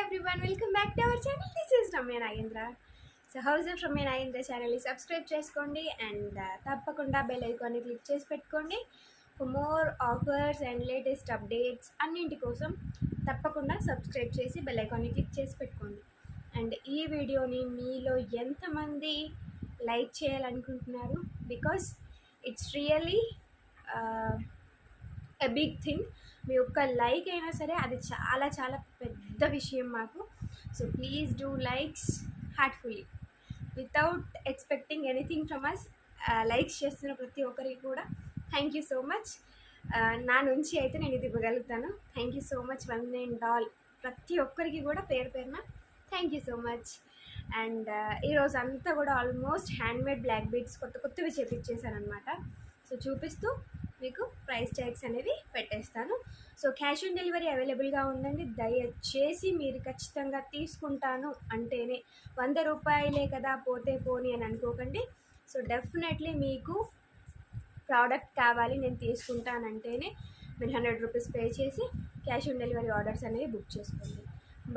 everyone, welcome back to our channel. This is Ramya Nagendra. So how's it Ramya Nagendra channel ని subscribe చేసుకోండి and తప్పకుండా bell ఐకాన్ని click చేసి పెట్టుకోండి for more offers and latest updates అన్నింటి కోసం తప్పకుండా సబ్స్క్రైబ్ చేసి బెల్ ఐకాన్ని క్లిక్ చేసి పెట్టుకోండి. అండ్ ఈ వీడియోని మీలో ఎంతమంది లైక్ చేయాలనుకుంటున్నారు? Because it's really a big thing. మీ ఒక్క లైక్ అయినా సరే అది చాలా చాలా పెద్ద విషయం మాకు. So please do likes heartfully without expecting anything from us. Likes చేస్తున్న ప్రతి ఒక్కరికి కూడా థ్యాంక్ యూ సో మచ్. నా నుంచి అయితే నేను ఇది ఇవ్వగలుగుతాను. Thank you so much one and all. ప్రతి ఒక్కరికి కూడా పేరు పేరున thank you so much. And ఈరోజు అంతా కూడా ఆల్మోస్ట్ హ్యాండ్మేడ్ బ్లాక్ బీడ్స్ కొత్తవి చేపించేసాను అనమాట. సో చూపిస్తూ మీకు ప్రైస్ ట్యాగ్స్ అనేవి పెట్టేస్తాను. సో క్యాష్ ఆన్ డెలివరీ అవైలబుల్గా ఉందండి. దయచేసి మీరు ఖచ్చితంగా తీసుకుంటాను అంటేనే, 100 రూపాయలే కదా పోతే పోని అని అనుకోకండి. సో డెఫినెట్లీ మీకు ప్రోడక్ట్ కావాలి, నేను తీసుకుంటానంటేనే మీరు 100 రూపీస్ పే చేసి క్యాష్ ఆన్ డెలివరీ ఆర్డర్స్ అనేవి బుక్ చేసుకోండి.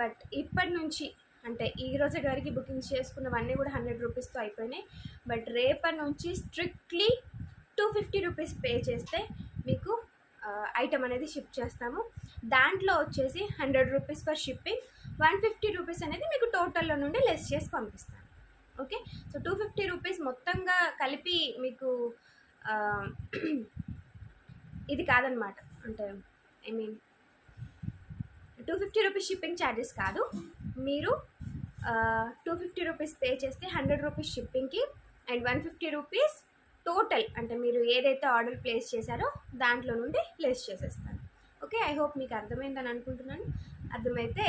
బట్ ఇప్పటి నుంచి అంటే ఈ రోజు గారికి బుకింగ్స్ చేసుకున్నవన్నీ కూడా 100 రూపీస్తో అయిపోయినాయి. బట్ రేపటి నుంచి స్ట్రిక్ట్లీ 250 రూపీస్ పే చేస్తే మీకు ఐటమ్ అనేది షిప్ చేస్తాము. దాంట్లో వచ్చేసి 100 రూపీస్ ఫర్ షిప్పింగ్, 150 రూపీస్ అనేది మీకు టోటల్లో నుండి లెస్ చేసి పంపిస్తాను. ఓకే, సో 250 రూపీస్ మొత్తంగా కలిపి మీకు ఇది కాదనమాట. అంటే I mean 250 rupees shipping charges కాదు. మీరు 250 రూపీస్ పే చేస్తే 100 రూపీస్ షిప్పింగ్కి అండ్ 150 రూపీస్ టోటల్ అంటే మీరు ఏదైతే ఆర్డర్ ప్లేస్ చేశారో దాంట్లో నుండి లెస్ చేసేస్తాను. ఓకే, ఐ హోప్ మీకు అర్థమైందని అనుకుంటున్నాను. అర్థమైతే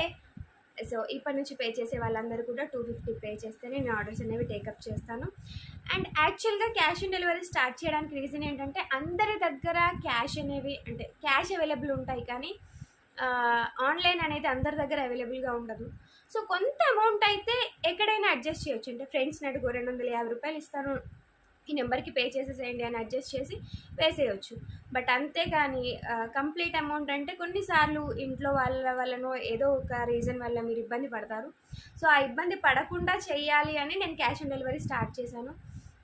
సో ఇప్పటి నుంచి పే చేసే వాళ్ళందరూ కూడా 250 పే చేస్తేనే నేను ఆర్డర్స్ అనేవి టేకప్ చేస్తాను. అండ్ యాక్చువల్గా క్యాష్ ఆన్ డెలివరీ స్టార్ట్ చేయడానికి రీజన్ ఏంటంటే, అందరి దగ్గర క్యాష్ అనేవి అంటే క్యాష్ అవైలబుల్ ఉంటాయి, కానీ ఆన్లైన్ అనేది అందరి దగ్గర అవైలబుల్గా ఉండదు. సో కొంత అమౌంట్ అయితే ఎక్కడైనా అడ్జస్ట్ చేయొచ్చు. అంటే ఫ్రెండ్స్ని అడుగు 250 రూపాయలు ఇస్తాను, ఈ నెంబర్కి పే చేసేసేయండి అని అడ్జస్ట్ చేసి వేసేయచ్చు. బట్ అంతేగాని కంప్లీట్ అమౌంట్ అంటే కొన్నిసార్లు ఇంట్లో వల్లనో ఏదో ఒక రీజన్ వల్ల మీరు ఇబ్బంది పడతారు. సో ఆ ఇబ్బంది పడకుండా చెయ్యాలి అని నేను క్యాష్ ఆన్ డెలివరీ స్టార్ట్ చేశాను.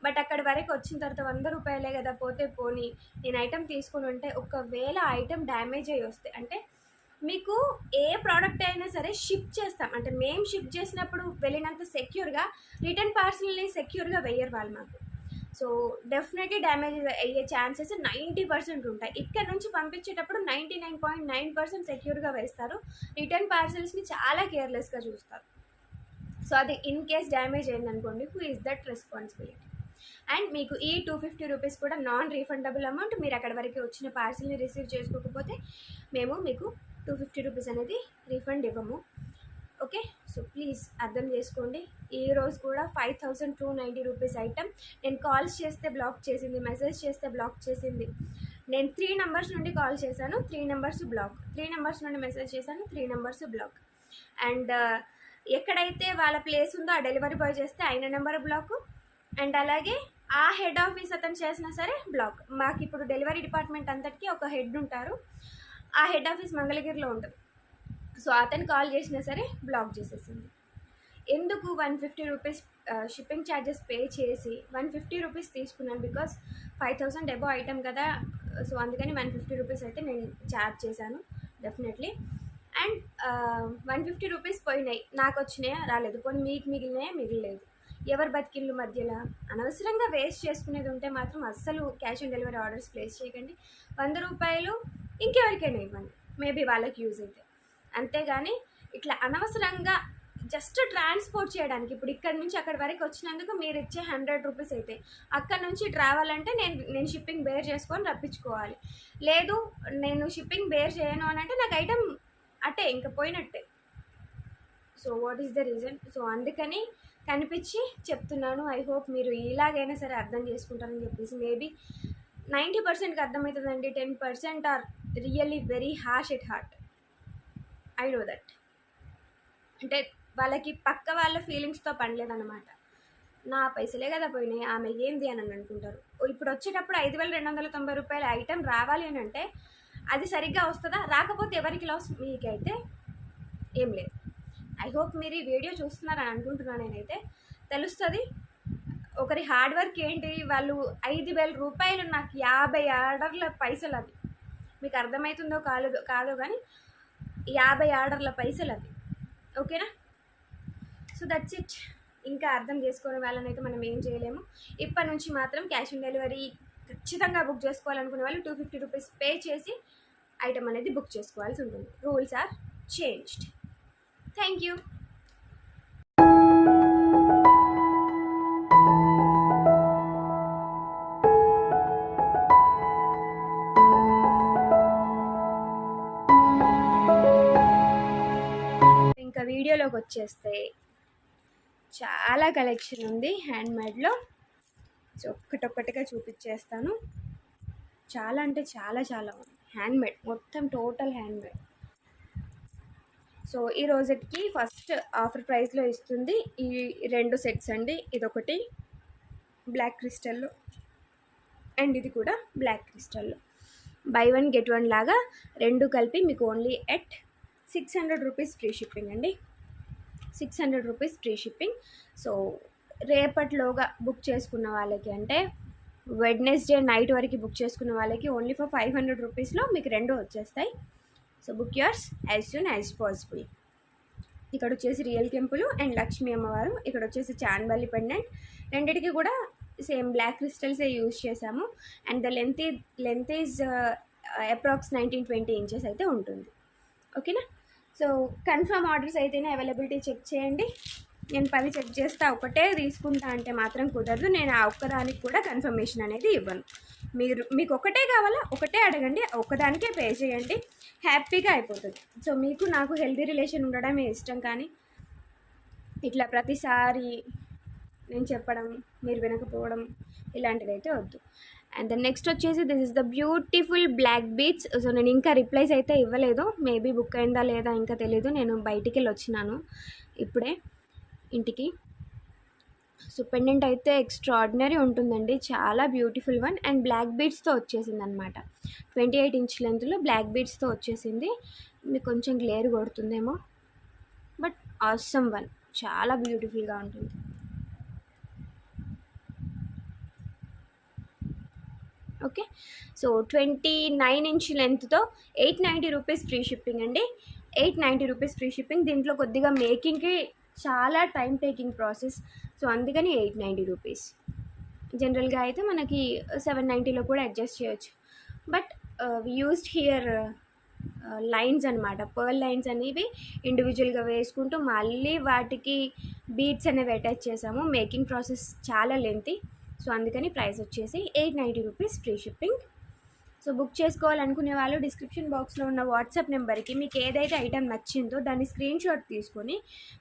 బట్ అక్కడి వరకు వచ్చిన తర్వాత 100 రూపాయలే కదా పోతే పోని, నేను ఐటెం తీసుకుని ఉంటే ఒకవేళ ఐటెం డ్యామేజ్ అయ్యి వస్తే, అంటే మీకు ఏ ప్రోడక్ట్ అయినా సరే షిప్ చేస్తాం అంటే మేము షిప్ చేసినప్పుడు వెళ్ళినంత సెక్యూర్గా రిటర్న్ పార్సల్ని సెక్యూర్గా వేయరు వాళ్ళు మాకు. సో డెఫినెట్లీ డ్యామేజ్ అయ్యే ఛాన్సెస్ 90% ఉంటాయి. ఇక్కడ నుంచి పంపించేటప్పుడు 99.9% సెక్యూర్గా వేస్తారు. రిటర్న్ పార్సల్స్ని చాలా కేర్లెస్గా చూస్తారు. సో అది ఇన్ కేస్ డ్యామేజ్ అయిందనుకోండి, who is that responsibility? And మీకు ఈ 250 రూపీస్ కూడా నాన్ రీఫండబుల్ అమౌంట్. మీరు అక్కడ వరకు వచ్చిన పార్సిల్ని రిసీవ్ చేసుకోకపోతే మేము మీకు 250 రూపీస్ అనేది రీఫండ్ ఇవ్వము. ఓకే, సో ప్లీజ్ అర్థం చేసుకోండి. ఈరోజు కూడా 5290 రూపీస్ ఐటమ్ నేను కాల్స్ చేస్తే బ్లాక్ చేసింది, మెసేజ్ చేస్తే బ్లాక్ చేసింది. నేను 3 నెంబర్స్ నుండి కాల్ చేశాను, 3 నెంబర్స్ బ్లాక్, 3 నెంబర్స్ నుండి మెసేజ్ చేశాను, 3 నెంబర్స్ బ్లాక్. అండ్ ఎక్కడైతే వాళ్ళ ప్లేస్ ఉందో ఆ డెలివరీ బాయ్ చేస్తే ఆయన నెంబర్ బ్లాక్. అండ్ అలాగే ఆ హెడ్ ఆఫీస్ అతను చేసినా సరే బ్లాక్. మాకు ఇప్పుడు డెలివరీ డిపార్ట్మెంట్ అంతటికీ ఒక హెడ్ ఉంటారు. ఆ హెడ్ ఆఫీస్ మంగళగిరిలో ఉంటుంది. సో అతను కాల్ చేసినా సరే బ్లాక్ చేసేసింది. ఎందుకు 150 రూపీస్ షిప్పింగ్ ఛార్జెస్ పే చేసి 150 రూపీస్ తీసుకున్నాను? బికాస్ 5000 ఎబో ఐటమ్ కదా, సో అందుకని 150 రూపీస్ అయితే నేను ఛార్జ్ చేశాను డెఫినెట్లీ. అండ్ 150 రూపీస్ పోయినాయి, నాకు వచ్చినాయా రాలేదు, పోనీ మీకు మిగిలిలేదు. ఎవరు బతికిళ్ళు మధ్యలో అనవసరంగా వేస్ట్ చేసుకునేది ఉంటే మాత్రం అస్సలు cash on delivery orders place చేయకండి. 100 రూపాయలు ఇంకెవరికైనా ఇవ్వండి, మేబీ వాళ్ళకి యూజ్ అయితే. అంతేగాని ఇట్లా అనవసరంగా జస్ట్ ట్రాన్స్పోర్ట్ చేయడానికి, ఇప్పుడు ఇక్కడ నుంచి అక్కడి వరకు వచ్చినందుకు మీరు ఇచ్చే 100 రూపీస్ అయితే అక్కడ నుంచి ట్రావెల్ అంటే నేను షిప్పింగ్ బేర్ చేసుకొని రప్పించుకోవాలి. లేదు నేను షిప్పింగ్ బేర్ చేయను అని అంటే నాకు ఐటమ్ అట్టే ఇంకా పోయినట్టే. So what is the reason? So అందుకని కనిపించి చెప్తున్నాను. ఐ హోప్ మీరు ఇలాగైనా సరే అర్థం చేసుకుంటారని చెప్పేసి. మేబీ 90%కి అర్థమవుతుందండి, 10% are really very harsh at heart. I know that. అంటే వాళ్ళకి పక్క వాళ్ళ ఫీలింగ్స్తో పనిలేదన్నమాట. నా పైసలే కదా పోయినాయి, ఆమె ఏంది అని అనుకుంటారు. ఇప్పుడు వచ్చేటప్పుడు 5290 రూపాయల ఐటెం రావాలి అని అంటే అది సరిగ్గా వస్తుందా? రాకపోతే ఎవరికి లాస్? మీకైతే ఏం లేదు. ఐ హోప్ మీరు ఈ వీడియో చూస్తున్నారని అనుకుంటున్నాను. నేనైతే తెలుస్తుంది ఒకరి హార్డ్ వర్క్ ఏంటి. వాళ్ళు 5,000 రూపాయలు నాకు 50 ఆర్డర్ల పైసలు అవి. మీకు అర్థమవుతుందో కాదో కానీ 50 ఆర్డర్ల పైసలు అవి. ఓకేనా? So that's it. ఇంకా అర్థం చేసుకునే వాళ్ళని అయితే మనం ఏం చేయలేము. ఇప్పటి నుంచి మాత్రం క్యాష్ ఆన్ డెలివరీ ఖచ్చితంగా బుక్ చేసుకోవాలనుకునే వాళ్ళు 250 రూపీస్ పే చేసి ఐటమ్ అనేది బుక్ చేసుకోవాల్సి ఉంటుంది. Rules are changed. Thank you. ఇంకా వీడియోలోకి వచ్చేస్తే చాలా కలెక్షన్ ఉంది హ్యాండ్మేడ్లో. సో ఒక్కటొక్కటిగా చూపించేస్తాను. చాలా అంటే చాలా చాలా ఉంది హ్యాండ్మేడ్, మొత్తం టోటల్ హ్యాండ్మేడ్. సో ఈ రోజుకి ఫస్ట్ ఆఫర్ ప్రైస్లో ఇస్తుంది ఈ 2 సెట్స్ అండి. ఇదొకటి బ్లాక్ క్రిస్టల్లో అండ్ ఇది కూడా బ్లాక్ క్రిస్టల్లో. బై 1 get 1 లాగా 2 కలిపి మీకు only at 600 rupees free shipping అండి. 600 రూపీస్ ఫ్రీ షిప్పింగ్. సో రేపటిలోగా బుక్ చేసుకున్న వాళ్ళకి, అంటే వెడ్నెస్డే నైట్ వరకు బుక్ చేసుకున్న వాళ్ళకి ఓన్లీ ఫర్ 500 రూపీస్లో మీకు 2 వచ్చేస్తాయి. So book yours as soon as possible. ఇక్కడ వచ్చేసి రియల్ కెంపులు అండ్ లక్ష్మీ అమ్మవారు. ఇక్కడ వచ్చేసి చాన్బల్లి పెండెంట్. రెండిటికి కూడా సేమ్ బ్లాక్ క్రిస్టల్సే యూజ్ చేసాము. And the length is approx 19-20 inches అయితే ఉంటుంది. ఓకేనా? సో కన్ఫర్మ్ ఆర్డర్స్ అయితేనే అవైలబిలిటీ చెక్ చేయండి. నేను 10 చెక్ చేస్తా ఒకటే తీసుకుంటా అంటే మాత్రం కుదరదు. నేను ఆ ఒక్కదానికి కూడా కన్ఫర్మేషన్ అనేది ఇవ్వను. మీకు ఒకటే కావాలా, ఒకటే అడగండి, ఒక్కదానికే పే చేయండి, హ్యాపీగా అయిపోతుంది. సో మీకు నాకు హెల్తీ రిలేషన్ ఉండడమే ఇష్టం, కానీ ఇట్లా ప్రతిసారి నేను చెప్పడం మీరు వినకపోవడం ఇలాంటిది అయితే వద్దు. అండ్ ద నెక్స్ట్ వచ్చేసి this is the beautiful black beads. So నేను ఇంకా రిప్లైస్ అయితే ఇవ్వలేదు, మేబీ బుక్ అయిందా లేదా ఇంకా తెలీదు. నేను బయటికి వెళ్ళి వచ్చినాను ఇప్పుడే ఇంటికి. సో పెండెంట్ అయితే ఎక్స్ట్రాడినరీ ఉంటుందండి, చాలా బ్యూటిఫుల్ వన్. అండ్ బ్లాక్ బీడ్స్తో వచ్చేసింది అనమాట. 28 ఇంచ్ లెంత్లో బ్లాక్ బీడ్స్తో వచ్చేసింది. మీకు కొంచెం గ్లేర్ కొడుతుందేమో, బట్ ఆసమ్ వన్, చాలా బ్యూటిఫుల్గా ఉంటుంది. ఓకే. సో 29 ఇంచ్ లెంత్తో 890 రూపీస్ ఫ్రీ షిప్పింగ్ అండి. 890 రూపీస్ ఫ్రీ షిప్పింగ్. దీంట్లో కొద్దిగా మేకింగ్కి చాలా టైం టేకింగ్ ప్రాసెస్. సో అందుకని 890 రూపీస్. జనరల్గా అయితే మనకి 790లో కూడా అడ్జస్ట్ చేయొచ్చు. బట్ యూస్డ్ హియర్ లైన్స్ అనమాట, పర్ల్ లైన్స్ అనేవి ఇండివిజువల్గా వేసుకుంటూ మళ్ళీ వాటికి బీడ్స్ అనేవి అటాచ్ చేసాము. మేకింగ్ ప్రాసెస్ చాలా లెంతీ. సో అందుకని ప్రైస్ వచ్చేసి 890 rupees free shipping. So book చేసుకోవాలనుకునే వాళ్ళు డిస్క్రిప్షన్ బాక్స్లో ఉన్న వాట్సాప్ నెంబర్కి మీకు ఏదైతే ఐటమ్ నచ్చిందో దాన్ని స్క్రీన్ షాట్ తీసుకొని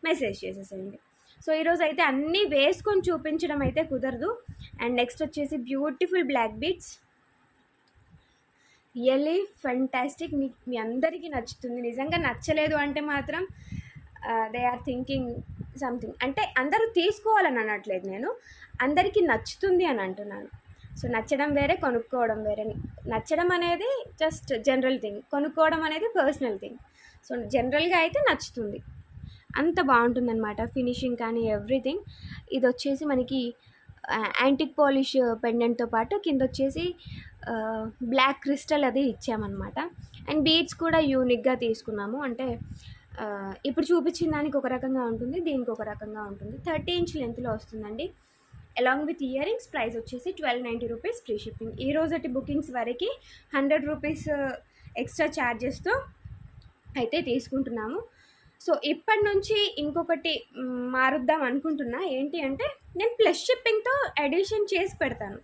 మెసేజ్ చేసేసేయండి. సో ఈరోజు అయితే అన్నీ వేసుకొని చూపించడం అయితే కుదరదు. అండ్ నెక్స్ట్ వచ్చేసి beautiful black beads, really fantastic. మీ అందరికీ నచ్చుతుంది. నిజంగా నచ్చలేదు అంటే మాత్రం దే ఆర్ థింకింగ్ సంథింగ్. అంటే అందరూ తీసుకోవాలని అనట్లేదు, నేను అందరికీ నచ్చుతుంది అని అంటున్నాను. సో నచ్చడం వేరే, కొనుక్కోవడం వేరే. నచ్చడం అనేది జస్ట్ జనరల్ థింగ్, కొనుక్కోవడం అనేది పర్సనల్ థింగ్. సో జనరల్గా అయితే నచ్చుతుంది, అంత బాగుంటుందన్నమాట ఫినిషింగ్ కానీ ఎవ్రీథింగ్. ఇది వచ్చేసి మనకి యాంటిక్ పాలిష్ పెండెంట్తో పాటు కింద వచ్చేసి బ్లాక్ క్రిస్టల్ అది ఇచ్చామన్నమాట. అండ్ బీడ్స్ కూడా యూనిక్గా తీసుకున్నాము. అంటే ఇప్పుడు చూపించిన దానికి ఒక రకంగా ఉంటుంది, దీనికి ఒక రకంగా ఉంటుంది. 30 ఇంచ్ లెంత్లో వస్తుందండి. Along with ear rings. Price వచ్చేసి 1290 రూపీస్ ఫ్రీ షిప్పింగ్. ఈ రోజటి బుకింగ్స్ వరకు 100 రూపీస్ ఎక్స్ట్రా ఛార్జెస్తో అయితే తీసుకుంటున్నాము. సో ఇప్పటి నుంచి ఇంకొకటి మారుద్దాం అనుకుంటున్నా. ఏంటి అంటే నేను ప్లస్ షిప్పింగ్తో అడిషన్ చేసి పెడతాను.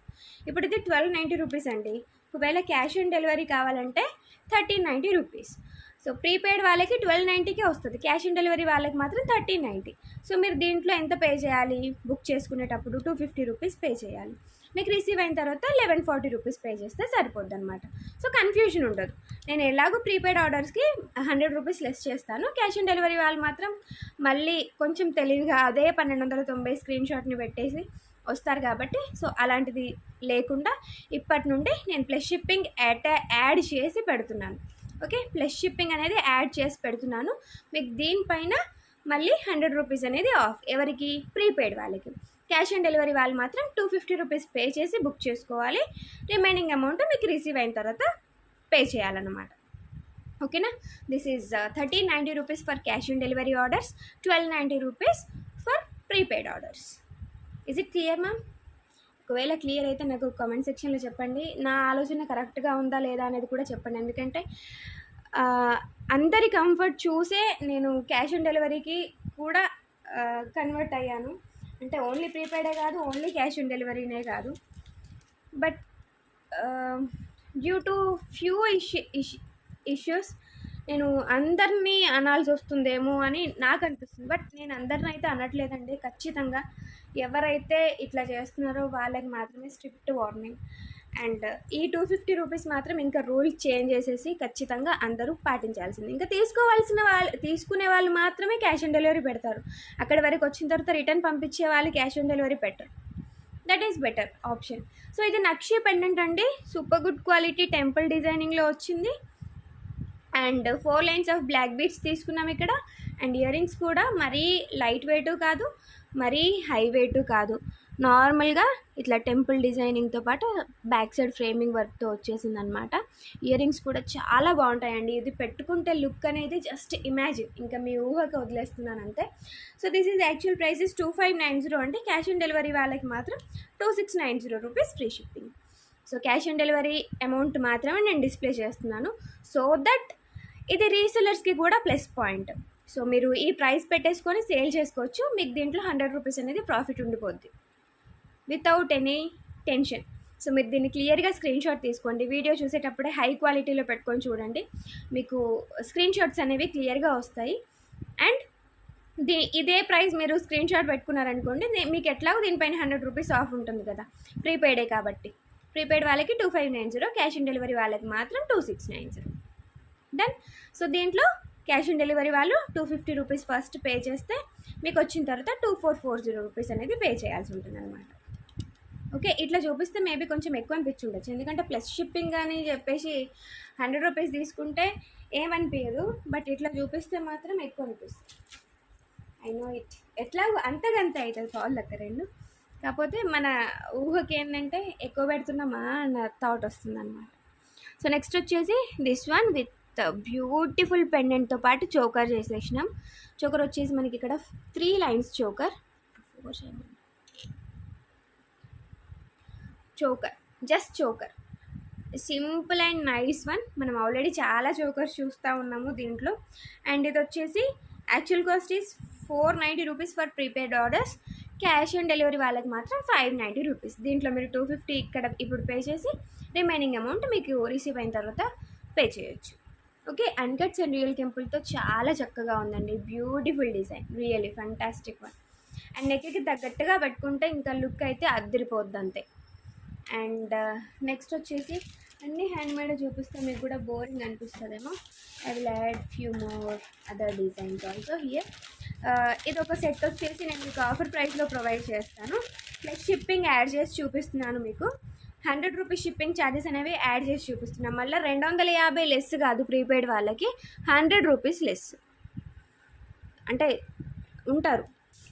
ఇప్పుడు ఇది 1290 రూపీస్ అండి. ఒకవేళ క్యాష్ ఆన్ డెలివరీ కావాలంటే 1390 రూపీస్. సో ప్రీపెయిడ్ వాళ్ళకి 1290కే వస్తుంది, క్యాష్ ఆన్ డెలివరీ వాళ్ళకి మాత్రం 1390. సో మీరు దీంట్లో ఎంత పే చేయాలి? బుక్ చేసుకునేటప్పుడు 250 రూపీస్ పే చేయాలి. మీకు రిసీవ్ అయిన తర్వాత 1140 రూపీస్ పే చేస్తే సరిపోద్ది అనమాట. సో కన్ఫ్యూజన్ ఉండదు. నేను ఎలాగో ప్రీపెయిడ్ ఆర్డర్స్కి 100 రూపీస్ లెస్ చేస్తాను. క్యాష్ ఆన్ డెలివరీ వాళ్ళు మాత్రం మళ్ళీ కొంచెం తెలివిగా అదే 1290 స్క్రీన్ షాట్ని పెట్టేసి వస్తారు కాబట్టి, సో అలాంటిది లేకుండా ఇప్పటి నుండి నేను ప్లస్ షిప్పింగ్ యాడ్ చేసి పెడుతున్నాను. ఓకే, ప్లస్ షిప్పింగ్ అనేది యాడ్ చేసి పెడుతున్నాను. మీకు దీనిపైన మళ్ళీ 100 రూపీస్ అనేది ఆఫ్. ఎవరికి? ప్రీపెయిడ్ వాళ్ళకి. క్యాష్ ఆన్ డెలివరీ వాళ్ళు మాత్రం 250 రూపీస్ పే చేసి బుక్ చేసుకోవాలి. రిమైనింగ్ అమౌంట్ మీకు రిసీవ్ అయిన తర్వాత పే చేయాలన్నమాట. ఓకేనా? This is 1390 rupees for cash on delivery orders, 1290 rupees for prepaid orders. Is it clear ma'am? ఒకవేళ క్లియర్ అయితే నాకు కామెంట్ సెక్షన్లో చెప్పండి. నా ఆలోచన కరెక్ట్గా ఉందా లేదా అనేది కూడా చెప్పండి. ఎందుకంటే అందరి కంఫర్ట్ చూసే నేను క్యాష్ ఆన్ డెలివరీకి కూడా కన్వర్ట్ అయ్యాను. అంటే ఓన్లీ ప్రీపెయిడే కాదు, ఓన్లీ క్యాష్ ఆన్ డెలివరీనే కాదు. But due to few issues నేను అందరినీ అనాల్సి వస్తుందేమో అని నాకు అనిపిస్తుంది. బట్ నేను అందరిని అయితే అనట్లేదండి. ఖచ్చితంగా ఎవరైతే ఇట్లా చేస్తున్నారో వాళ్ళకి మాత్రమే స్ట్రిక్ట్ వార్నింగ్. అండ్ ఈ 250 రూపీస్ మాత్రం ఇంకా రూల్ చేంజ్ చేసేసి ఖచ్చితంగా అందరూ పాటించాల్సింది. ఇంకా తీసుకునే వాళ్ళు మాత్రమే క్యాష్ ఆన్ డెలివరీ పెడతారు. అక్కడి వరకు వచ్చిన తర్వాత రిటర్న్ పంపించే వాళ్ళు క్యాష్ ఆన్ డెలివరీ పెట్టరు. That is better option. So ఇది నక్షి పెండెంట్ అండి. సూపర్ గుడ్ క్వాలిటీ టెంపుల్ డిజైనింగ్లో వచ్చింది. And 4 lines of black beads తీసుకున్నాం ఇక్కడ. అండ్ ఇయర్ రింగ్స్ కూడా మరీ లైట్ వెయిట్ కాదు, మరీ హై వెయిట్ కాదు. నార్మల్గా ఇట్లా టెంపుల్ డిజైనింగ్తో పాటు బ్యాక్ సైడ్ ఫ్రేమింగ్ వర్క్తో వచ్చేసింది అనమాట. ఇయర్ రింగ్స్ కూడా చాలా బాగుంటాయండి. ఇది పెట్టుకుంటే లుక్ అనేది జస్ట్ ఇమాజిన్, ఇంకా మీ ఊహకి వదిలేస్తున్నాను అంతే. So this is actual price is 2590 అంటే క్యాష్ ఆన్ డెలివరీ వాళ్ళకి మాత్రం 2690 rupees free shipping. So cash on delivery amount మాత్రమే నేను డిస్ప్లే చేస్తున్నాను, సో దట్ ఇది రీసెలర్స్కి కూడా ప్లస్ పాయింట్. సో మీరు ఈ ప్రైస్ పెట్టేసుకొని సేల్ చేసుకోవచ్చు. మీకు దీంట్లో 100 రూపీస్ అనేది ప్రాఫిట్ ఉండిపోద్ది వితౌట్ ఎనీ టెన్షన్. సో మీరు దీన్ని క్లియర్గా స్క్రీన్ షాట్ తీసుకోండి. వీడియో చూసేటప్పుడే హై క్వాలిటీలో పెట్టుకొని చూడండి, మీకు స్క్రీన్ షాట్స్ అనేవి క్లియర్గా వస్తాయి. అండ్ ఇదే ప్రైస్ మీరు స్క్రీన్ షాట్ పెట్టుకున్నారనుకోండి, మీకు ఎట్లాగో దీనిపైన 100 రూపీస్ ఆఫ్ ఉంటుంది కదా, ప్రీపెయిడే కాబట్టి. ప్రీపెయిడ్ వాళ్ళకి 2590, క్యాష్ ఆన్ డెలివరీ వాళ్ళకి మాత్రం 2690. డన్. సో దీంట్లో క్యాష్ ఆన్ డెలివరీ వాళ్ళు 250 రూపీస్ ఫస్ట్ పే చేస్తే మీకు వచ్చిన తర్వాత 2440 రూపీస్ అనేది పే చేయాల్సి ఉంటుంది అనమాట. ఓకే, ఇట్లా చూపిస్తే మేబీ కొంచెం ఎక్కువ అనిపించి ఉండొచ్చు, ఎందుకంటే ప్లస్ షిప్పింగ్ అని చెప్పేసి 100 రూపీస్ తీసుకుంటే ఏమనిపించదు. బట్ ఇట్లా చూపిస్తే మాత్రం ఎక్కువ అనిపిస్తుంది. I know it. ఎట్లా అంతకంత అవుతుంది కాల్ దగ్గర రెండు. కాకపోతే మన ఊహకి ఏంటంటే ఎక్కువ పెడుతున్నామా అన్న థాట్ వస్తుంది అనమాట. సో నెక్స్ట్ వచ్చేసి దిస్ వన్ విత్ బ్యూటిఫుల్ పెండెంట్తో పాటు చోకర్ చేసేసినాం. చోకర్ వచ్చేసి మనకి ఇక్కడ 3 lines choker, just choker, simple and nice one. మనం ఆల్రెడీ చాలా చోకర్స్ చూస్తూ ఉన్నాము దీంట్లో. అండ్ ఇది వచ్చేసి actual cost is 490 rupees for prepaid orders. Cash on delivery వాళ్ళకి మాత్రం 590 రూపీస్. దీంట్లో మీరు 250 ఇక్కడ ఇప్పుడు పే చేసి రిమైనింగ్ అమౌంట్ మీకు రిసీవ్ అయిన తర్వాత పే చేయొచ్చు. ఓకే, అన్కట్స్ అండ్ రియల్ కెంపుల్తో చాలా చక్కగా ఉందండి. Beautiful design, really fantastic one. And నెక్కి తగ్గట్టుగా పెట్టుకుంటే ఇంకా లుక్ అయితే అద్దరిపోద్ది అంతే. అండ్ నెక్స్ట్ వచ్చేసి అన్నీ హ్యాండ్మేడ్ చూపిస్తే మీకు కూడా బోరింగ్ అనిపిస్తుందేమో. I will add few more other designs also here. ఇది ఒక సెట్ వచ్చేసి నేను మీకు ఆఫర్ ప్రైస్లో ప్రొవైడ్ చేస్తాను. ప్లస్ షిప్పింగ్ యాడ్ చేసి చూపిస్తున్నాను మీకు. 100 రూపీస్ షిప్పింగ్ ఛార్జెస్ అనేవి యాడ్ చేసి చూపిస్తున్నాం. మళ్ళీ 250 లెస్ కాదు, ప్రీపెయిడ్ వాళ్ళకి 100 రూపీస్ లెస్. అంటే ఉంటారు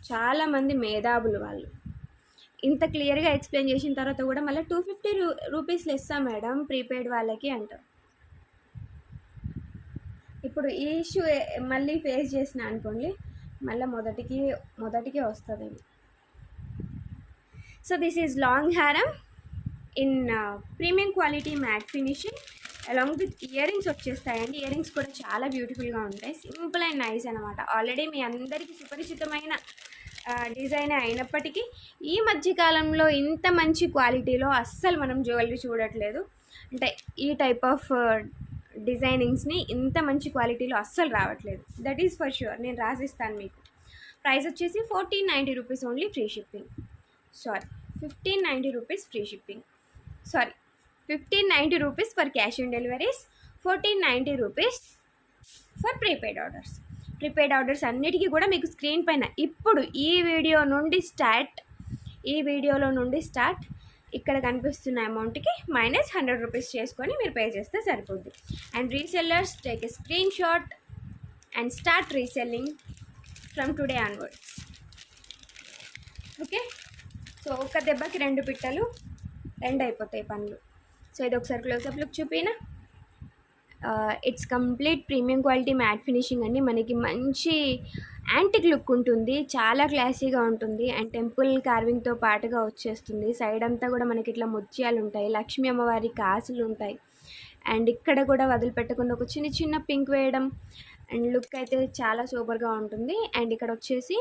చాలామంది మేధావులు వాళ్ళు, ఇంత క్లియర్గా ఎక్స్ప్లెయిన్ చేసిన తర్వాత కూడా మళ్ళీ 250 రూపీస్ లెస్సా మేడం ప్రీపెయిడ్ వాళ్ళకి అంటారు. ఇప్పుడు ఈ ఇష్యూ మళ్ళీ ఫేస్ చేసిన అనుకోండి, మళ్ళీ మొదటికే వస్తుంది. సో దిస్ ఈజ్ లాంగ్ హారం in premium quality matte finishing along with ear rings వచ్చేస్తాయండి. ఇయర్ రింగ్స్ కూడా చాలా బ్యూటిఫుల్గా ఉంటాయి, సింపుల్ అండ్ నైస్ అనమాట. ఆల్రెడీ మీ అందరికీ సుపరిచితమైన డిజైన్ అయినప్పటికీ ఈ మధ్యకాలంలో ఇంత మంచి క్వాలిటీలో అస్సలు మనం జ్యువెలరీ చూడట్లేదు. అంటే ఈ టైప్ ఆఫ్ డిజైనింగ్స్ని ఇంత మంచి క్వాలిటీలో అస్సలు రావట్లేదు. That is for sure. నేను రాసిస్తాను మీకు. ప్రైస్ వచ్చేసి 1490 rupees only free shipping. 1590 rupees free shipping. 1590 rupees for cash on deliveries, 1490 rupees for prepaid orders. Prepaid orders అన్నిటికీ కూడా మీకు స్క్రీన్ పైన ఇప్పుడు ఈ వీడియోలో నుండి స్టార్ట్ ఇక్కడ కనిపిస్తున్న అమౌంట్కి మైనస్ 100 రూపీస్ చేసుకొని మీరు పే చేస్తే సరిపోద్ది. And resellers take a screen shot and start reselling from today onwards. Okay, so ఒక దెబ్బకి 2 పిట్టలు, 2 అయిపోతాయి పనులు. సో ఇది ఒకసారి క్లోజప్ లుక్ చూపినా. It's complete premium quality matte finishing అండి. మనకి మంచి యాంటిక్ లుక్ ఉంటుంది, చాలా క్లాసీగా ఉంటుంది. అండ్ టెంపుల్ కార్వింగ్తో పాటుగా వచ్చేస్తుంది. సైడ్ అంతా కూడా మనకి ఇట్లా ముత్యాలు ఉంటాయి, లక్ష్మీ అమ్మవారి కాసులు ఉంటాయి. అండ్ ఇక్కడ కూడా వదిలిపెట్టకుండా ఒక చిన్న చిన్న పింక్ వేయడం, అండ్ లుక్ అయితే చాలా సూపర్గా ఉంటుంది. అండ్ ఇక్కడ వచ్చేసి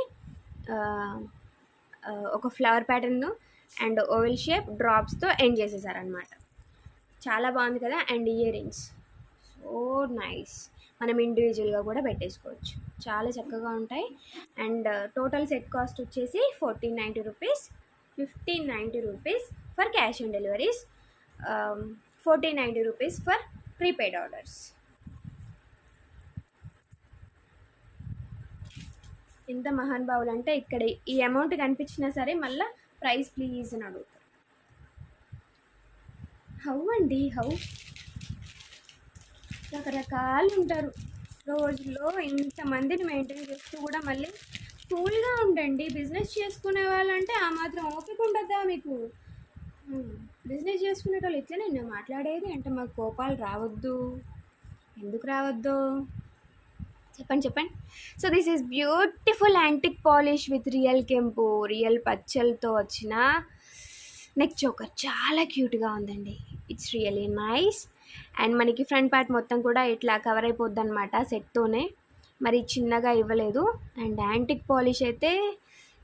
ఒక flower pattern and oval shape డ్రాప్స్తో ఎండ్ చేసేసారనమాట. చాలా బాగుంది కదా. And ear rings so nice, మనం ఇండివిజువల్గా కూడా పెట్టేసుకోవచ్చు, చాలా చక్కగా ఉంటాయి. అండ్ టోటల్ సెట్ కాస్ట్ వచ్చేసి 1490 rupees, 1590 rupees for cash on deliveries, 1490 rupees for prepaid orders. ఎంత మహానుభావులు అంటే ఇక్కడ ఈ అమౌంట్ కనిపించినా సరే మళ్ళీ ప్రైస్ ప్లీజ్ అని అడుగుతారు. హౌ అండి, హౌ రకరకాలు ఉంటారు. రోజులో ఇంతమందిని మెయింటైన్ చేస్తూ కూడా మళ్ళీ కూల్గా ఉండండి. బిజినెస్ చేసుకునే వాళ్ళంటే ఆ మాత్రం ఓపిక ఉండదా మీకు? బిజినెస్ చేసుకునే వాళ్ళు ఇట్లనే నేను మాట్లాడేది అంటే మాకు కోపాలు రావద్దు. ఎందుకు రావద్దు చెప్పండి చెప్పండి. So this is beautiful antique polish with real కెంపు, రియల్ పచ్చలతో వచ్చిన నెక్ చోకర్. చాలా క్యూట్గా ఉందండి, ఇట్స్ రియలీ నైస్. అండ్ మనకి ఫ్రంట్ పార్ట్ మొత్తం కూడా ఇట్లా కవర్ అయిపోద్ది అనమాట సెట్తోనే, మరి చిన్నగా ఇవ్వలేదు. అండ్ యాంటిక్ పాలిష్ అయితే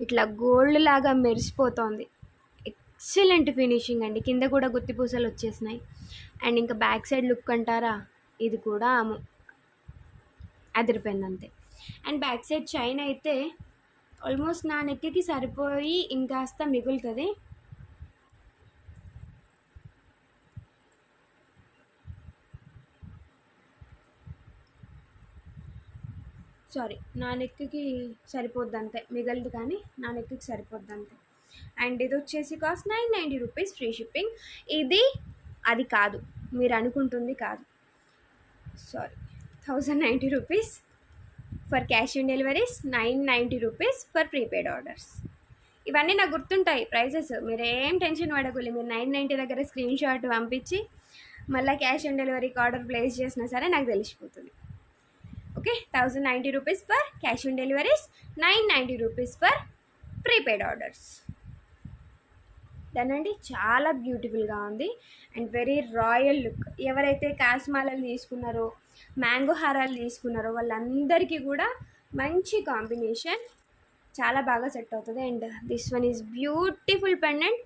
ఇట్లా గోల్డ్ లాగా మెరిసిపోతుంది. ఎక్సలెంట్ ఫినిషింగ్ అండి, కింద కూడా గుత్తి పూసలు వచ్చేసినాయి. అండ్ ఇంకా బ్యాక్ సైడ్ లుక్ అంటారా, ఇది కూడా అదిరిపోయింది అంతే. అండ్ బ్యాక్ సైడ్ చైన్ అయితే ఆల్మోస్ట్ నా నెక్కి సరిపోయి ఇంకాస్త మిగులుతుంది. సారీ, నా నెక్కి సరిపోద్ది అంతే, మిగలదు కానీ నా నెక్కి సరిపోద్ది అంతే. అండ్ ఇది వచ్చేసి కాస్ట్ 990 రూపీస్, ఫ్రీ షిప్పింగ్. ఇది అది కాదు, మీరు అనుకుంటుంది కాదు, sorry, 1090 rupees for cash on deliveries, 990 rupees for prepaid orders. ఇవన్నీ నాకు గుర్తుంటాయి ప్రైజెస్, మీరేం టెన్షన్ పడకూడదు. మీరు 990 దగ్గర స్క్రీన్ షాట్ పంపించి మళ్ళీ క్యాష్ ఆన్ డెలివరీకి ఆర్డర్ ప్లేస్ చేసినా సరే నాకు తెలిసిపోతుంది. Okay, 1090 rupees for cash on deliveries, 990 rupees for prepaid orders. దానండి చాలా బ్యూటిఫుల్గా ఉంది అండ్ వెరీ రాయల్ లుక్. ఎవరైతే కాసుమాలలు తీసుకున్నారో, మ్యాంగో హారాలు తీసుకున్నారో వాళ్ళందరికీ కూడా మంచి కాంబినేషన్, చాలా బాగా సెట్ అవుతుంది. And this one is beautiful pendant.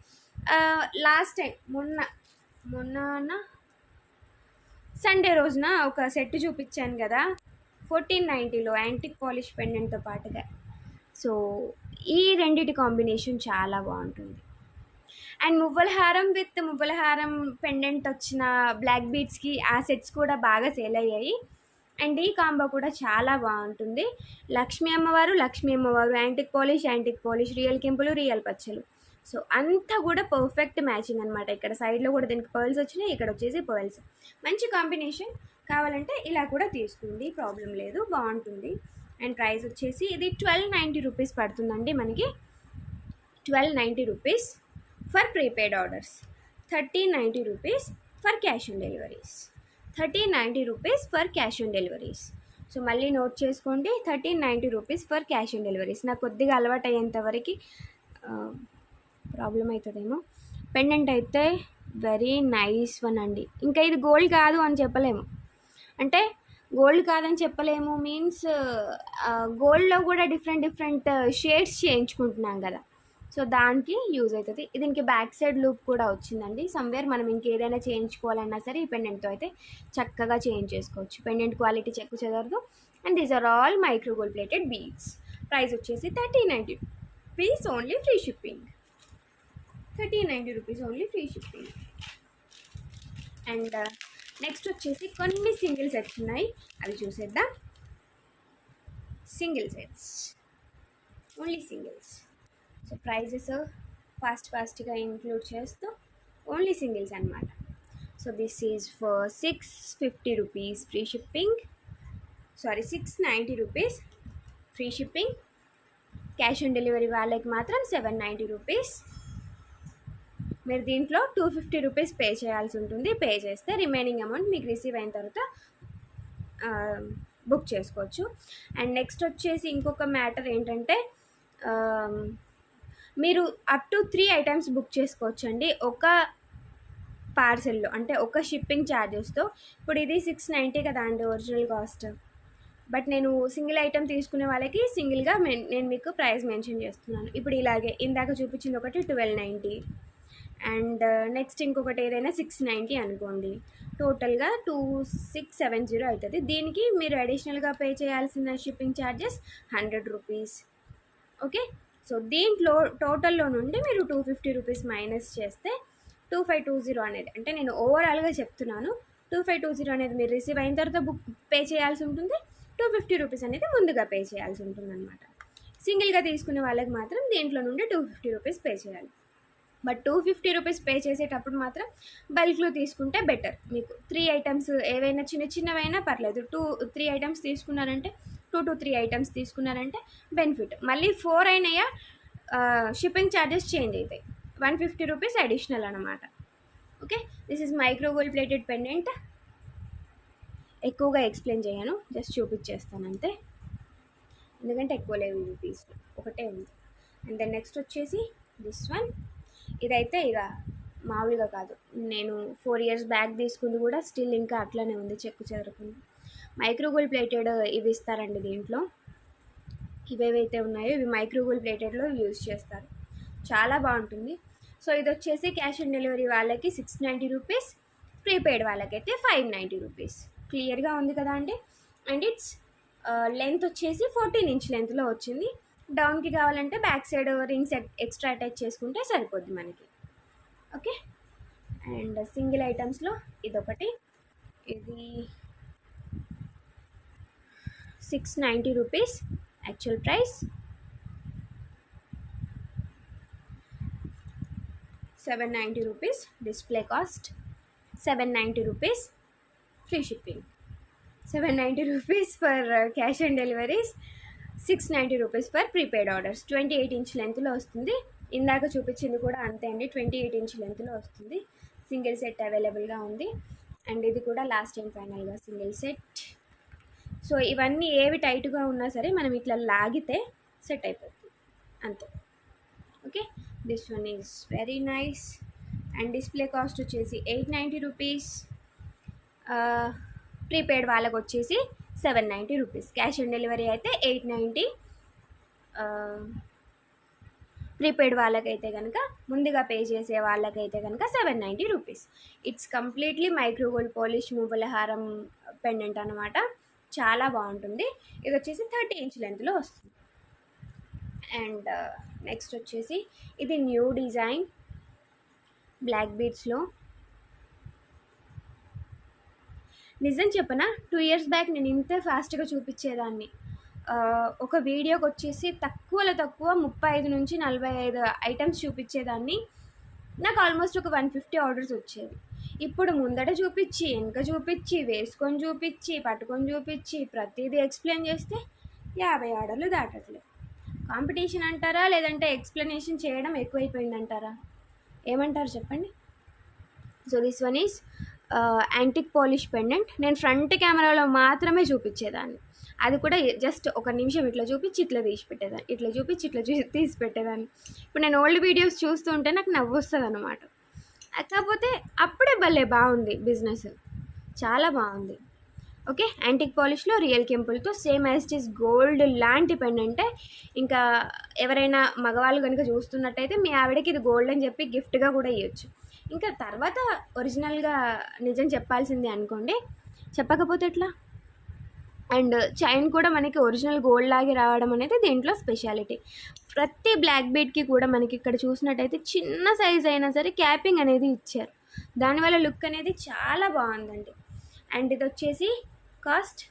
Last time మొన్న సండే రోజున ఒక సెట్ చూపించాను కదా 1490లో యాంటిక్ పాలిష్ పెండెంట్తో పాటుగా. సో ఈ రెండిటి కాంబినేషన్ చాలా బాగుంటుంది. అండ్ మువ్వల హారం విత్ మువ్వల హారం పెండెంట్ వచ్చిన బ్లాక్ బీడ్స్కి ఆ సెట్స్ కూడా బాగా సేల్ అయ్యాయి. అండ్ ఈ కాంబో కూడా చాలా బాగుంటుంది. లక్ష్మీ అమ్మవారు యాంటిక్ పాలిష్, రియల్ కెంపులు, రియల్ పచ్చలు. సో అంతా కూడా పర్ఫెక్ట్ మ్యాచింగ్ అనమాట. ఇక్కడ సైడ్లో కూడా దీనికి పర్ల్స్ వచ్చినాయి, ఇక్కడ వచ్చేసి పర్ల్స్. మంచి కాంబినేషన్, కావాలంటే ఇలా కూడా తీసుకోండి, ప్రాబ్లం లేదు, బాగుంటుంది. అండ్ ప్రైస్ వచ్చేసి ఇది 1290 రూపీస్ పడుతుందండి మనకి. 1290 rupees for prepaid orders, 1390 rupees for cash on deliveries, 1390 rupees for cash on deliveries. So మళ్ళీ నోట్ చేసుకోండి, 1390 rupees for cash on deliveries. నాకు కొద్దిగా అలవాటు అయ్యేంతవరకు ప్రాబ్లం అవుతుందేమో. పెండెంట్ అయితే వెరీ నైస్ వన్ అండి. ఇంకా ఇది గోల్డ్ కాదు అని చెప్పలేము, అంటే గోల్డ్ కాదని చెప్పలేము మీన్స్ గోల్డ్లో కూడా డిఫరెంట్ షేడ్స్ చేయించుకుంటున్నాం కదా, సో దానికి యూజ్ అవుతుంది. దీనికి బ్యాక్ సైడ్ లూప్ కూడా వచ్చిందండి. సమ్వేర్ మనం ఇంకేదైనా చేయించుకోవాలన్నా సరే ఈ పెండెంట్తో అయితే చక్కగా చేంజ్ చేసుకోవచ్చు. పెండెంట్ క్వాలిటీ చెక్కు చెదరదు. And these are all micro gold plated beads. Price వచ్చేసి 1390 rupees only, free shipping. 1390 rupees only, free shipping. And next వచ్చేసి కొన్ని సింగిల్ సెట్స్ ఉన్నాయి, అవి చూసేద్దాం. Single sets, only singles. So prices ఫాస్ట్గా ఇంక్లూడ్ చేస్తూ ఓన్లీ సింగిల్స్ అనమాట. So this is for 650 rupees, free shipping. Sorry, 690 rupees, free shipping. Cash on delivery వాళ్ళకి మాత్రం 790 రూపీస్. మీరు దీంట్లో 250 రూపీస్ పే చేయాల్సి ఉంటుంది. పే చేస్తే రిమైనింగ్ అమౌంట్ మీకు రిసీవ్ అయిన తర్వాత బుక్ చేసుకోవచ్చు. అండ్ నెక్స్ట్ వచ్చేసి ఇంకొక మ్యాటర్ ఏంటంటే మీరు అప్ టు 3 ఐటమ్స్ బుక్ చేసుకోవచ్చు అండి ఒక పార్సెల్లో, అంటే ఒక షిప్పింగ్ ఛార్జెస్తో. ఇప్పుడు ఇది 690 కదా అండి ఒరిజినల్ కాస్ట్, బట్ నేను సింగిల్ ఐటమ్ తీసుకునే వాళ్ళకి సింగిల్గా నేను మీకు ప్రైస్ మెన్షన్ చేస్తున్నాను. ఇప్పుడు ఇలాగే ఇందాక చూపించింది ఒకటి 1290 అండ్ నెక్స్ట్ ఇంకొకటి ఏదైనా 690 అనుకోండి, టోటల్గా 2670 అవుతుంది. దీనికి మీరు అడిషనల్గా పే చేయాల్సిన shipping charges 100 rupees. Okay, so దీంట్లో టోటల్లో నుండి మీరు 250 రూపీస్ మైనస్ చేస్తే 2520 అనేది, అంటే నేను ఓవరాల్గా చెప్తున్నాను, 2520 అనేది మీరు రిసీవ్ అయిన తర్వాత బుక్ పే చేయాల్సి ఉంటుంది. 250 రూపీస్ అనేది ముందుగా పే చేయాల్సి ఉంటుంది అనమాట. సింగిల్గా తీసుకునే వాళ్ళకి మాత్రం దీంట్లో నుండి 250 రూపీస్ పే చేయాలి. బట్ 250 రూపీస్ పే చేసేటప్పుడు మాత్రం బల్క్లో తీసుకుంటే బెటర్. మీకు 3 ఐటమ్స్ ఏవైనా చిన్నవైనా పర్లేదు, 3 ఐటమ్స్ తీసుకున్నారంటే 2 to 3 ఐటమ్స్ తీసుకున్నారంటే బెనిఫిట్. మళ్ళీ 4 అయినాయా షిప్పింగ్ ఛార్జెస్ చేంజ్ అవుతాయి, 150 రూపీస్ అడిషనల్ అనమాట. Okay, this is micro gold plated pendant. ఎక్కువగా ఎక్స్ప్లెయిన్ చేయను, జస్ట్ చూపించేస్తాను అంతే, ఎందుకంటే ఎక్కువ లేవు ఇవి పీస్లు, ఒకటే ఉంది. అండ్ దెన్ నెక్స్ట్ వచ్చేసి దిస్ వన్. ఇదైతే ఇక మామూలుగా కాదు, నేను 4 years బ్యాక్ తీసుకుంది కూడా స్టిల్ ఇంకా అట్లనే ఉంది, చెక్కు చెదరకుండా. మైక్రో గోల్డ్ ప్లేటెడ్ ఇవి ఇస్తారండి దీంట్లో. ఇవేవైతే ఉన్నాయో ఇవి మైక్రో గోల్డ్ ప్లేటెడ్లో యూజ్ చేస్తారు, చాలా బాగుంటుంది. సో ఇది వచ్చేసి క్యాష్ ఆన్ డెలివరీ వాళ్ళకి 690 రూపీస్, ప్రీపెయిడ్ వాళ్ళకైతే 590 రూపీస్. క్లియర్గా ఉంది కదా అండి. అండ్ ఇట్స్ లెంత్ వచ్చేసి 14 inch లెంత్లో వచ్చింది. డౌన్కి కావాలంటే back side rings extra attach చేసుకుంటే సరిపోద్ది మనకి. ఓకే, అండ్ సింగిల్ ఐటమ్స్లో ఇదొకటి, ఇది 690 rupees actual price, 790 rupees display cost, 790 rupees free shipping, 790 rupees for cash on deliveries, 690 rupees for prepaid orders. 28 inch లెంత్లో వస్తుంది. ఇందాక చూపించింది కూడా అంతే అండి, 28 inch లెంత్లో వస్తుంది. సింగిల్ సెట్ అవైలబుల్గా ఉంది. అండ్ ఇది కూడా లాస్ట్ అండ్ ఫైనల్గా సింగిల్ సెట్. సో ఇవన్నీ ఏవి టైట్గా ఉన్నా సరే మనం ఇట్లా లాగితే సెట్ అయిపోతుంది అంతే. Okay, this one is very nice. And display cost వచ్చేసి 890 రూపీస్, ప్రీపెయిడ్ వాళ్ళకి వచ్చేసి 790 రూపీస్. క్యాష్ ఆన్ డెలివరీ అయితే 890, ప్రీపెయిడ్ వాళ్ళకైతే కనుక ముందుగా పే చేసే వాళ్ళకైతే కనుక 790 rupees. It's completely micro gold polish మూవల హారం పెండెంట్ అనమాట, చాలా బాగుంటుంది. ఇది వచ్చేసి 30 inch లెంత్లో వస్తుంది. అండ్ నెక్స్ట్ వచ్చేసి ఇది న్యూ డిజైన్ బ్లాక్ బీడ్స్లో. నిజం చెప్పనా, 2 years బ్యాక్ నేను ఇంత ఫాస్ట్గా చూపించేదాన్ని. ఒక వీడియోకి వచ్చేసి తక్కువలో తక్కువ 35 నుంచి 45 ఐటమ్స్ చూపించేదాన్ని. నాకు ఆల్మోస్ట్ ఒక 150 ఆర్డర్స్ వచ్చేవి. ఇప్పుడు ముందట చూపించి, వెనక చూపించి, వేసుకొని చూపించి, పట్టుకొని చూపించి, ప్రతిదీ ఎక్స్ప్లెయిన్ చేస్తే 50 ఆర్డర్లు దాటట్లేదు. కాంపిటీషన్ అంటారా, లేదంటే ఎక్స్ప్లెనేషన్ చేయడం ఎక్కువైపోయిందంటారా, ఏమంటారు చెప్పండి. So this one is antique polish pendant. నేను ఫ్రంట్ కెమెరాలో మాత్రమే చూపించేదాన్ని, అది కూడా జస్ట్ 1 నిమిషం ఇట్లా చూపించి ఇట్లా తీసి పెట్టేదాన్ని, ఇట్లా చూపించి ఇట్లా తీసి పెట్టేదాన్ని. ఇప్పుడు నేను ఓల్డ్ వీడియోస్ చూస్తూ ఉంటే నాకు నవ్వు వస్తుంది అనమాట. కాకపోతే అప్పుడే భలే బాగుంది బిజినెస్, చాలా బాగుంది. ఓకే, యాంటిక్ పాలిష్లో రియల్ కెంపుల్తో same as it is gold లాంటి పెండెంటే. ఇంకా ఎవరైనా మగవాళ్ళు కనుక చూస్తున్నట్టయితే మీ ఆవిడకి ఇది గోల్డ్ అని చెప్పి గిఫ్ట్గా కూడా ఇవ్వచ్చు. ఇంకా తర్వాత ఒరిజినల్గా నిజం చెప్పాల్సిందే అనుకోండి, చెప్పకపోతే ఎట్లా. అండ్ చైన్ కూడా మనకి ఒరిజినల్ గోల్డ్ లాగే రావడం అనేది దీంట్లో స్పెషాలిటీ. ప్రతి బ్లాక్ బీడ్కి కూడా మనకి ఇక్కడ చూసినట్టయితే చిన్న సైజ్ అయినా సరే క్యాపింగ్ అనేది ఇచ్చారు, దానివల్ల లుక్ అనేది చాలా బాగుందండి. అండ్ ఇది వచ్చేసి cost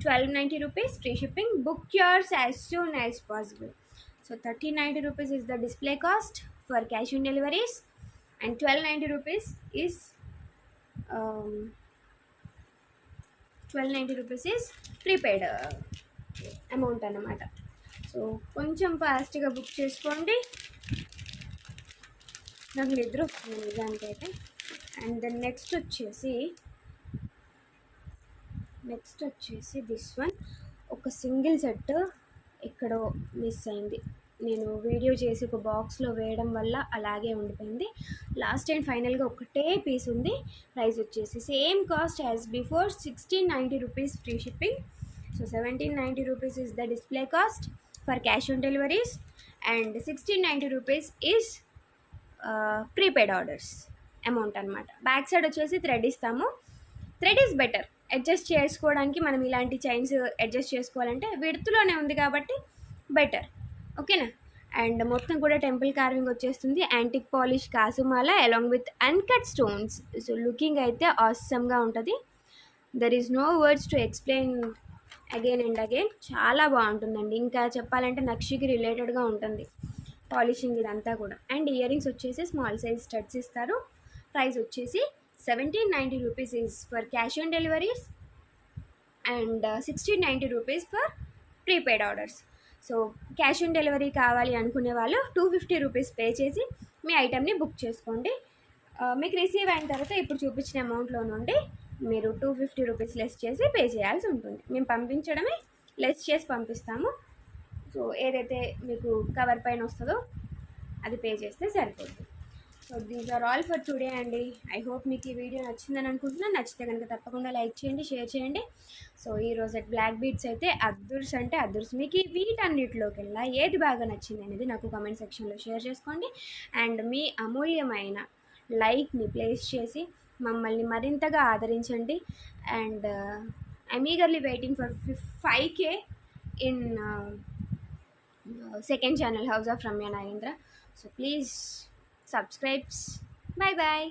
1290 rupees, free shipping. Book yours as soon as possible. So 1390 rupees is the display cost for cash on deliveries, and 1290 rupees is 1290 rupees is prepaid amount అన్నమాట. సో కొంచెం ఫాస్ట్గా బుక్ చేసుకోండి, నాకు నిద్ర వస్తుంది నిజానికైతే. అండ్ దెన్ నెక్స్ట్ వచ్చేసి this one, ఒక single set ఎక్కడో మిస్ అయింది. నేను వీడియో చేసి ఒక బాక్స్లో వేయడం వల్ల అలాగే ఉండిపోయింది. లాస్ట్ అండ్ ఫైనల్గా ఒకటే పీస్ ఉంది. ప్రైస్ వచ్చేసి same cost as before, 1690 rupees free shipping. So 1790 rupees is the display cost for cash on deliveries, and 1690 rupees is prepaid orders amount అనమాట. బ్యాక్ సైడ్ వచ్చేసి థ్రెడ్ ఇస్తాము. థ్రెడ్ ఈజ్ బెటర్, అడ్జస్ట్ చేసుకోవడానికి. మనం ఇలాంటి chains adjust చేసుకోవాలంటే విడ్త్లోనే ఉంది కాబట్టి better, ఓకేనా. అండ్ మొత్తం కూడా టెంపుల్ కార్వింగ్ వచ్చేస్తుంది, యాంటిక్ పాలిష్ కాసుమాల along with uncut stones. So looking అయితే ఆసమ్గా ఉంటుంది. There is no words to explain again and again. చాలా బాగుంటుందండి, ఇంకా చెప్పాలంటే నక్షికి రిలేటెడ్గా ఉంటుంది పాలిషింగ్ ఇదంతా కూడా. అండ్ ఇయర్ రింగ్స్ వచ్చేసి స్మాల్ సైజ్ స్టడ్స్ ఇస్తారు. ప్రైస్ వచ్చేసి 1790 rupees is for cash on deliveries, and 1690 rupees for prepaid orders. So cash on delivery కావాలి అనుకునే వాళ్ళు 250 రూపీస్ పే చేసి మీ ఐటెంని బుక్ చేసుకోండి. మీకు రిసీవ్ అయిన తర్వాత ఇప్పుడు చూపించిన అమౌంట్లో నుండి మీరు 250 రూపీస్ లెస్ చేసి పే చేయాల్సి ఉంటుంది. మేము పంపించడమే లెస్ చేసి పంపిస్తాము. సో ఏదైతే మీకు కవర్ పైన వస్తుందో అది పే చేస్తే సరిపోతుంది. So these are all for today అండి. ఐ హోప్ మీకు ఈ వీడియో నచ్చిందని అనుకుంటున్నాను. నచ్చితే కనుక తప్పకుండా లైక్ చేయండి, షేర్ చేయండి. సో ఈరోజు బ్లాక్ బీడ్స్ అయితే అద్దుర్స్ అంటే అద్దుర్స్. మీకు ఈ వీటన్నిటిలోకెల్లా ఏది బాగా నచ్చింది అనేది నాకు కామెంట్ సెక్షన్లో షేర్ చేసుకోండి. అండ్ మీ అమూల్యమైన లైక్ని ప్లేస్ చేసి మమ్మల్ని మరింతగా ఆదరించండి. And I'm eagerly waiting for 5K in second channel House of Ramya Nagendra. So please subscribe. Bye bye.